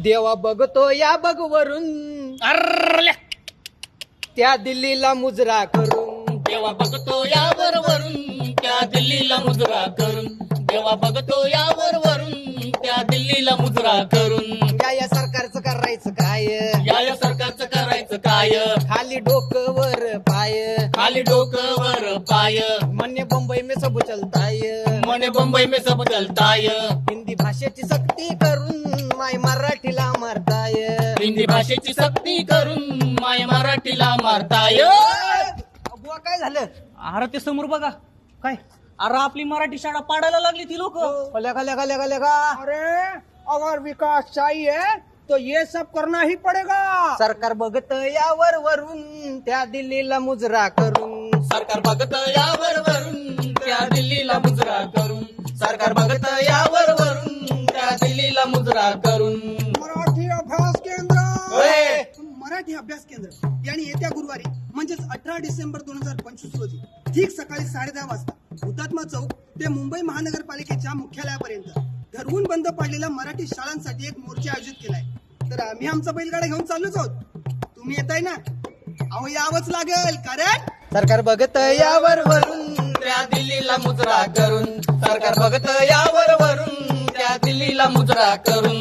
देवा बघतो या बघवरून अर्रल्या त्या दिल्लीला मुजरा करून. देवा बघतो यावर वरून त्या दिल्लीला मुजरा करून. देवा बघतो यावर वरून त्या दिल्लीला मुजरा करून. या सरकारचं करायचं काय, या सरकारचं करायचं काय. खाली डोकं वर पाय, खाली डोकं वर पाय. मने बंबई में सब चलताय, मने बंबई में सब चलताय. हिंदी भाषेची सक्ती करून माय मराठीला मारताय. हिंदी भाषेची सक्ती करून माय मराठीला मारताय. बुवा काय झालं? अरे ते समोर बघा काय, अरे आपली मराठी शाळा पाडायला लागली ती लोक. लगा अरे अगर विकास चाहिए तो ये सब करना ही पड़ेगा. सरकार बघत यावर वरून त्या दिल्लीला मुजरा करून. सरकार बघत यावर वरून त्या दिल्लीला मुजरा करून. सरकार बघत यावर वरून त्या दिल्लीला मुजरा करून. मराठी अभ्यास केंद्र, होय. मराठी अभ्यास केंद्र यांनी येत्या गुरुवारी म्हणजेच 18 डिसेंबर 2025 रोजी ठीक सकाळी 10:30 वाजता हुतात्मा चौक ते मुंबई महानगरपालिकेच्या मुख्यालयापर्यंत ठरवून बंद पडलेल्या मराठी शाळांसाठी एक मोर्चा आयोजित केलाय. तर आम्ही आमचा बैलगाडा घेऊन चाललोच आहोत. तुम्ही येताय ना? अहो यावंच लागेल, कारण सरकार बघत यावर वरून त्या दिल्लीला मुजरा करून. सरकार बघत यावर वरून त्या दिल्लीला मुजरा करून.